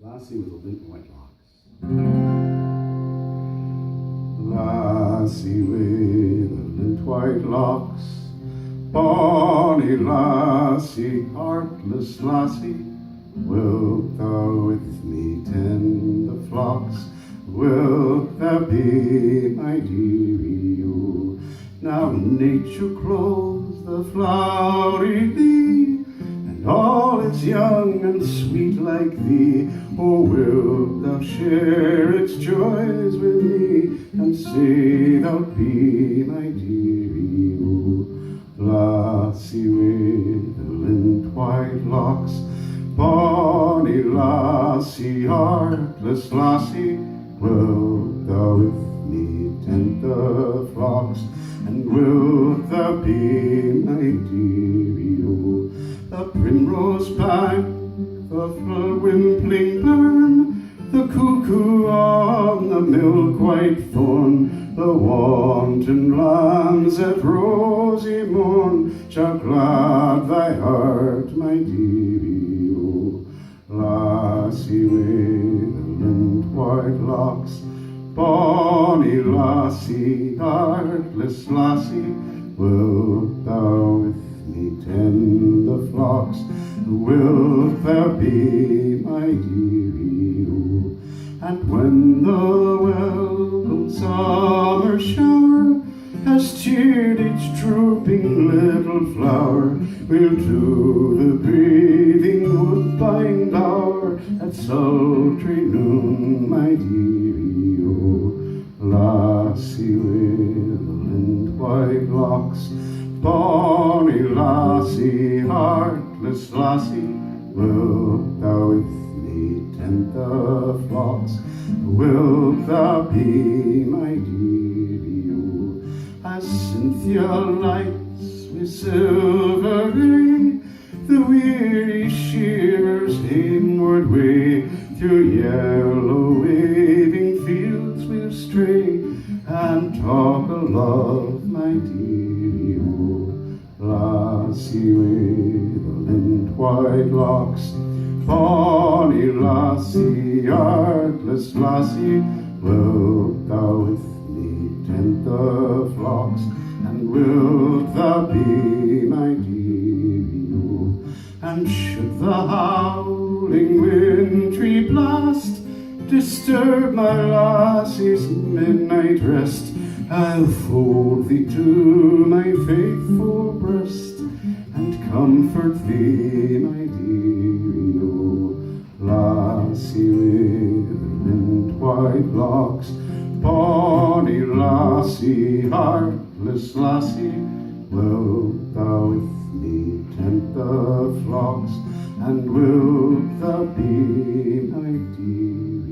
Lassie with the lint white locks. Lassie with the lint white locks, bonny lassie, heartless lassie, wilt thou with me tend the flocks? Wilt thou be my dearie, oh? Now nature clothes the flowery thee, and all is young and sweet like thee. Oh, wilt thou share its joys with me, and say thou'lt be my dearie, oh? Lassie with the lint white locks, bonny lassie, heartless lassie, wilt thou with me tend the flocks? And wilt thou be my dearie, oh? The primrose bank, the wimpling burn, the cuckoo on the milk-white thorn, the wanton lambs at rosy morn shall glad thy heart, my dearie, oh. Lassie with the lint white locks, bonny lassie, heartless lassie, wilt thou with me tend the flocks? Wilt thou be my dearie, oh? And when the welcome summer shower has cheered each drooping little flower, we'll to the breathing woodbine bower at sultry noon, my dearie, oh. Lassie with the lint white locks, bonny lassie, heartless lassie, wilt thou with me tend the flocks? Wilt thou be my dearie, oh? As Cynthia lights with silver ray the weary shearer's homeward way, through yellow waving fields we'll stray, and talk of love, my dearie, oh. Lassie with the lint white locks, bonny lassie, heartless lassie, wilt thou with me tend the flocks? And wilt thou be my dearie, oh? And should the howling wintry blast disturb my lassie's midnight rest, I'll fold thee to my faithful breast, and comfort thee, my dearie, oh. Lassie with the lint white locks, bonny lassie, heartless lassie, wilt thou with me tend the flocks? And wilt thou be my dearie?